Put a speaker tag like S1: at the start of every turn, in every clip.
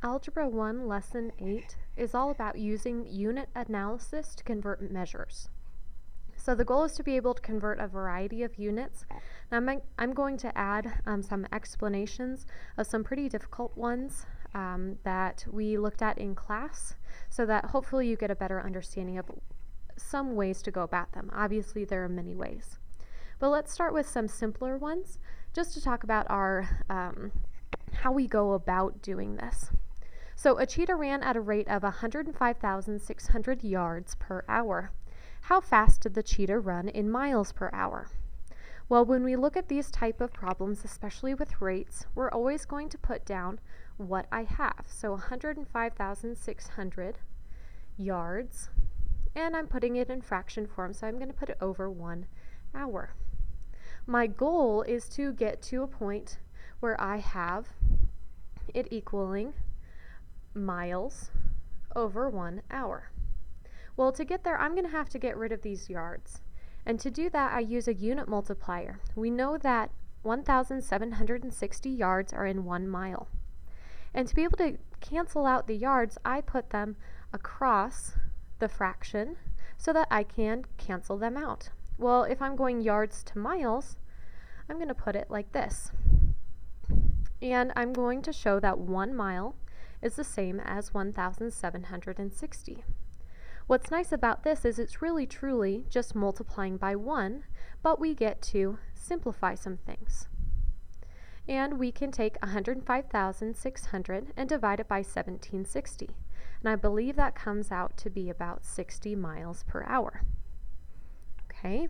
S1: Algebra 1 Lesson 8 is all about using unit analysis to convert measures. So the goal is to be able to convert a variety of units. Now I'm going to add some explanations of some pretty difficult ones that we looked at in class, so that hopefully you get a better understanding of some ways to go about them. Obviously there are many ways. But let's start with some simpler ones, just to talk about our how we go about doing this. So a cheetah ran at a rate of 105,600 yards per hour. How fast did the cheetah run in miles per hour? Well, when we look at these type of problems, especially with rates, we're always going to put down what I have. So 105,600 yards, and I'm putting it in fraction form, so I'm going to put it over 1 hour. My goal is to get to a point where I have it equaling miles over 1 hour. Well, to get there, I'm going to have to get rid of these yards. And to do that, I use a unit multiplier. We know that 1,760 yards are in 1 mile. And to be able to cancel out the yards, I put them across the fraction so that I can cancel them out. Well, if I'm going yards to miles, I'm going to put it like this. And I'm going to show that 1 mile is the same as 1,760. What's nice about this is it's really truly just multiplying by 1, but we get to simplify some things. And we can take 105,600 and divide it by 1760. And I believe that comes out to be about 60 miles per hour. Okay,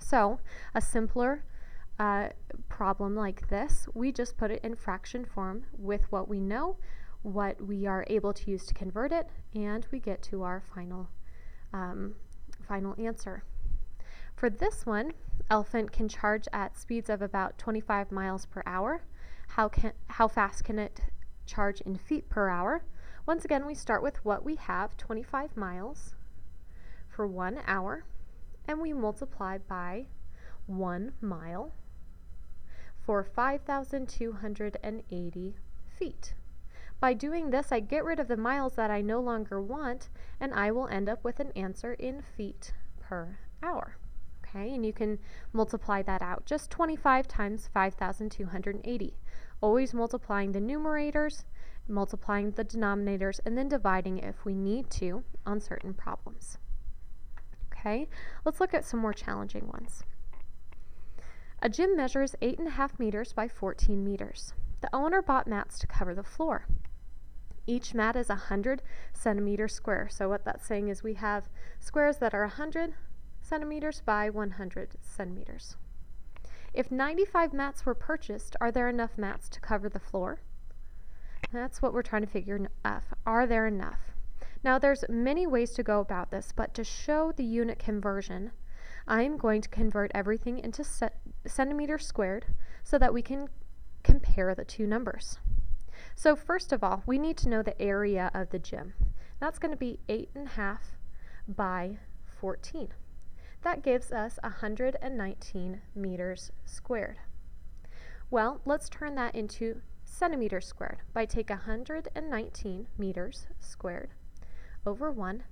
S1: so a simpler problem like this, we just put it in fraction form with what we know, what we are able to use to convert it, and we get to our final answer. For this one, elephant can charge at speeds of about 25 miles per hour. How fast can it charge in feet per hour? Once again, we start with what we have, 25 miles for 1 hour, and we multiply by 1 mile for 5,280 feet. By doing this, I get rid of the miles that I no longer want, and I will end up with an answer in feet per hour. Okay, and you can multiply that out. Just 25 times 5,280. Always multiplying the numerators, multiplying the denominators, and then dividing if we need to on certain problems. Okay, let's look at some more challenging ones. A gym measures 8.5 meters by 14 meters. The owner bought mats to cover the floor. Each mat is 100 centimeters square. So what that's saying is we have squares that are 100 centimeters by 100 centimeters. If 95 mats were purchased, are there enough mats to cover the floor? That's what we're trying to figure out. Are there enough? Now there's many ways to go about this, but to show the unit conversion, I'm going to convert everything into centimeters squared so that we can compare the two numbers. So first of all, we need to know the area of the gym. That's going to be 8.5 by 14. That gives us 119 meters squared. Well, let's turn that into centimeters squared by take 119 meters squared over 1,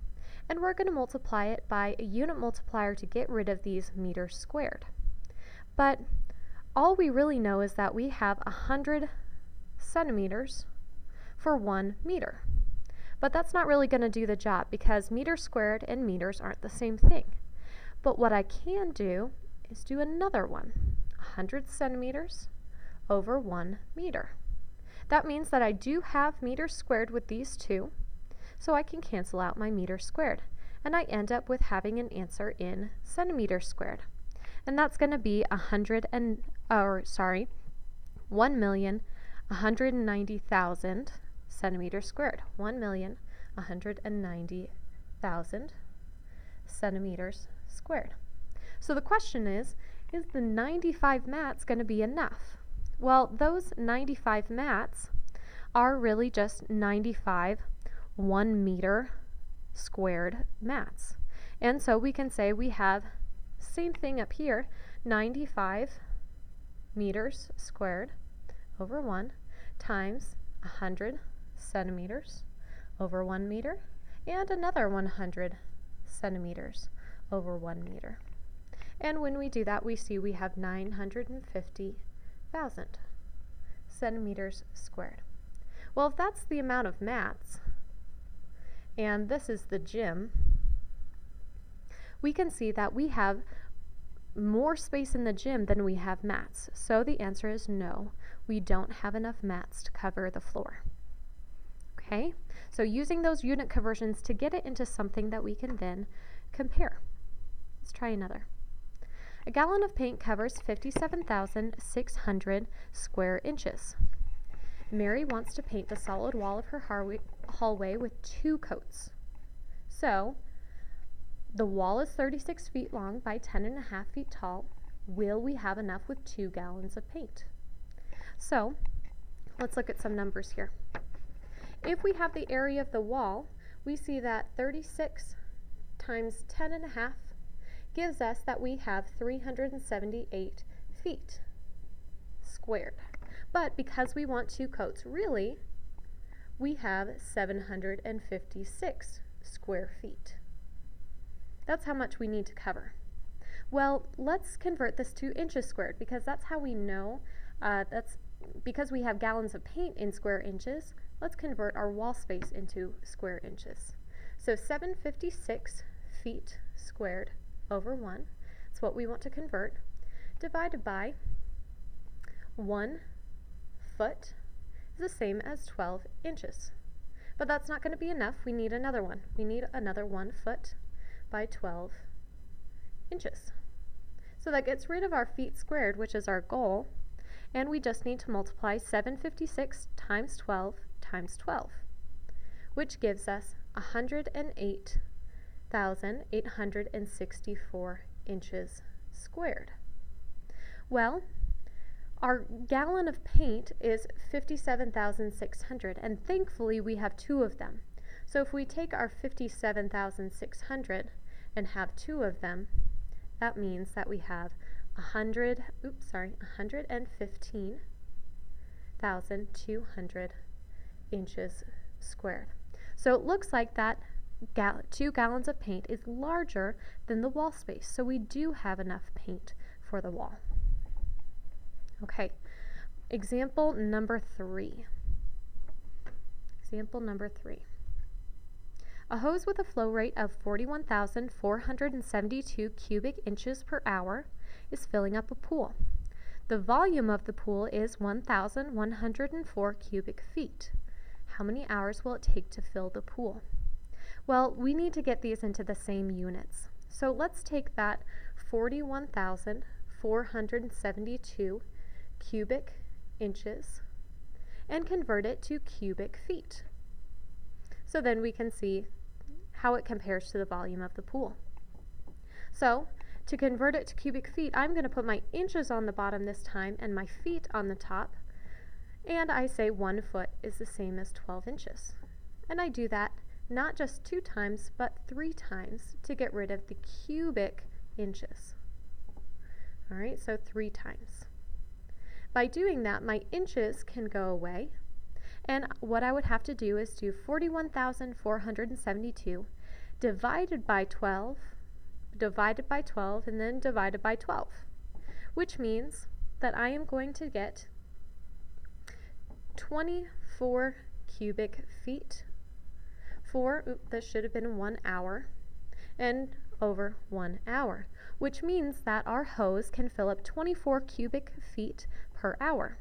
S1: and we're going to multiply it by a unit multiplier to get rid of these meters squared. But all we really know is that we have 100 centimeters for 1 meter. But that's not really going to do the job because meters squared and meters aren't the same thing. But what I can do is do another one, 100 centimeters over 1 meter. That means that I do have meters squared with these two, so I can cancel out my meters squared. And I end up with having an answer in centimeters squared. And that's going to be 1,190,000 centimeters squared. 1,190,000 centimeters squared. So the question is the 95 mats going to be enough? Well, those 95 mats are really just 95 1 meter squared mats. And so we can say we have same thing up here, 95 meters squared over 1 times 100 centimeters over 1 meter, and another 100 centimeters over 1 meter. And when we do that, we see we have 950,000 centimeters squared. Well, if that's the amount of mats, and this is the gym, we can see that we have more space in the gym than we have mats. So the answer is no, we don't have enough mats to cover the floor. Okay, so using those unit conversions to get it into something that we can then compare. Let's try another. A gallon of paint covers 57,600 square inches. Mary wants to paint the solid wall of her hallway with 2 coats. So, the wall is 36 feet long by 10.5 feet tall. Will we have enough with 2 gallons of paint? So, let's look at some numbers here. If we have the area of the wall, we see that 36 times 10.5 gives us that we have 378 feet squared. But because we want 2 coats, really, we have 756 square feet. That's how much we need to cover. Well, let's convert this to inches squared, because that's how we know, because we have gallons of paint in square inches, let's convert our wall space into square inches. So 756 feet squared over 1, that's what we want to convert, divided by 1 foot is the same as 12 inches. But that's not going to be enough. We need another one. We need another 1 foot by 12 inches. So that gets rid of our feet squared, which is our goal, and we just need to multiply 756 times 12 times 12, which gives us 108,864 inches squared. Well, our gallon of paint is 57,600, and thankfully we have 2 of them. So if we take our 57,600 and have 2 of them, that means that we have 115,200 inches squared. So it looks like that 2 gallons of paint is larger than the wall space, so we do have enough paint for the wall. Okay, example number 3. Example number 3. A hose with a flow rate of 41,472 cubic inches per hour is filling up a pool. The volume of the pool is 1,104 cubic feet. How many hours will it take to fill the pool? Well, we need to get these into the same units. So let's take that 41,472 cubic inches and convert it to cubic feet. So then we can see how it compares to the volume of the pool. So to convert it to cubic feet, I'm going to put my inches on the bottom this time and my feet on the top, and I say 1 foot is the same as 12 inches. And I do that not just 2 times, but 3 times to get rid of the cubic inches. All right, so 3 times. By doing that, my inches can go away, and what I would have to do is do 41,472 divided by 12, and then divided by 12, which means that I am going to get 24 cubic feet for, this should have been 1 hour, and over 1 hour, which means that our hose can fill up 24 cubic feet per hour.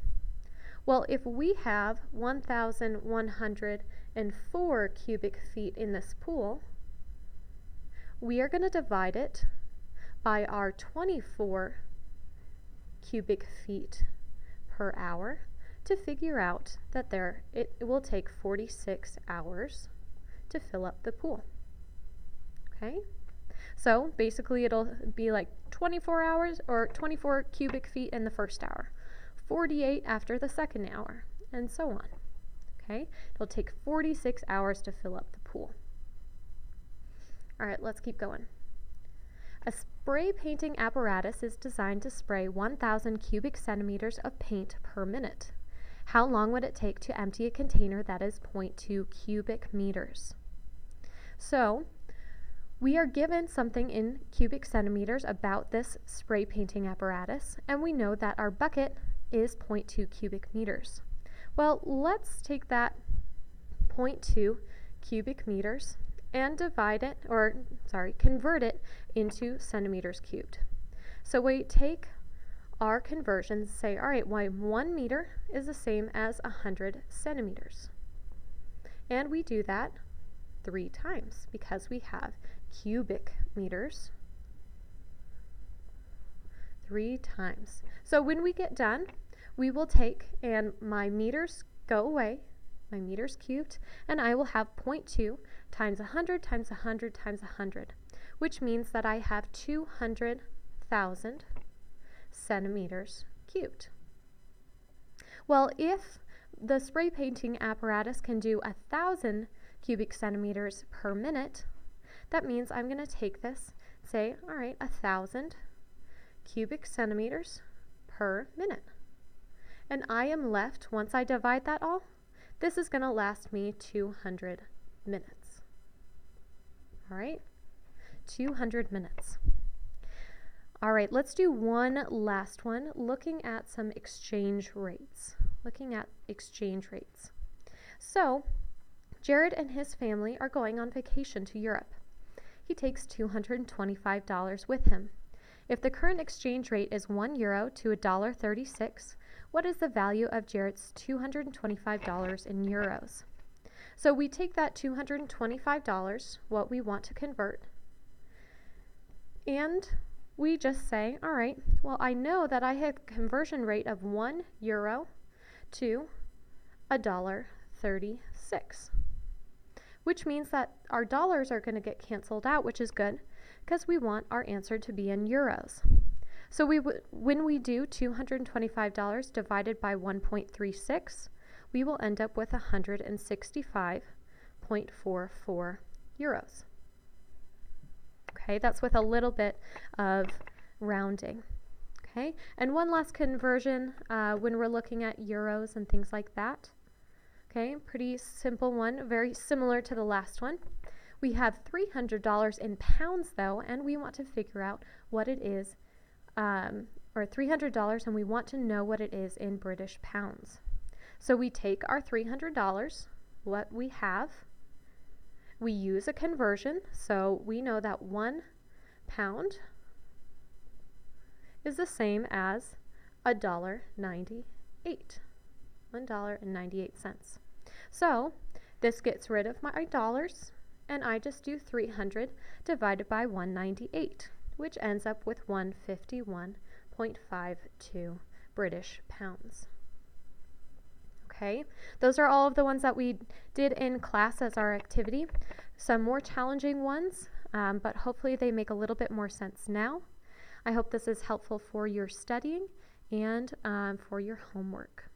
S1: Well, if we have 1,104 cubic feet in this pool, we are going to divide it by our 24 cubic feet per hour to figure out that it will take 46 hours to fill up the pool. Okay? So basically it'll be like 24 hours or 24 cubic feet in the first hour, 48 after the second hour, and so on. Okay? It'll take 46 hours to fill up the pool. All right, let's keep going. A spray painting apparatus is designed to spray 1,000 cubic centimeters of paint per minute. How long would it take to empty a container that is 0.2 cubic meters? So we are given something in cubic centimeters about this spray painting apparatus, and we know that our bucket is 0.2 cubic meters. Well, let's take that 0.2 cubic meters and convert it into centimeters cubed. So we take our conversions, say, all right, 1 meter is the same as 100 centimeters. And we do that 3 times because we have cubic meters 3 times. So when we get done, we will take, and my meters go away, my meters cubed, and I will have 0.2 times 100 times 100 times 100, which means that I have 200,000 centimeters cubed. Well, if the spray painting apparatus can do 1,000 cubic centimeters per minute, that means I'm going to take this, say, all right, 1,000 cubic centimeters per minute. And I am left, once I divide that all, this is going to last me 200 minutes. All right, 200 minutes. All right, let's do one last one, looking at some exchange rates. So, Jared and his family are going on vacation to Europe. He takes $225 with him. If the current exchange rate is €1 to $1.36, what is the value of Jared's $225 in euros? So we take that $225, what we want to convert, and we just say, all right, well, I know that I have a conversion rate of €1 to $1.36, which means that our dollars are going to get canceled out, which is good because we want our answer to be in euros. So when we do $225 divided by 1.36, we will end up with 165.44 euros. Okay, that's with a little bit of rounding. Okay, and one last conversion when we're looking at euros and things like that. Okay, pretty simple one, very similar to the last one. We have $300 in pounds though, and we want to figure out what it is, or $300, and we want to know what it is in British pounds. So we take our $300, what we have, we use a conversion, so we know that 1 pound is the same as $1.98. $1.98. So this gets rid of my dollars, and I just do 300 divided by 198, which ends up with 151.52 British pounds. Okay, those are all of the ones that we did in class as our activity. Some more challenging ones, but hopefully they make a little bit more sense now. I hope this is helpful for your studying and for your homework.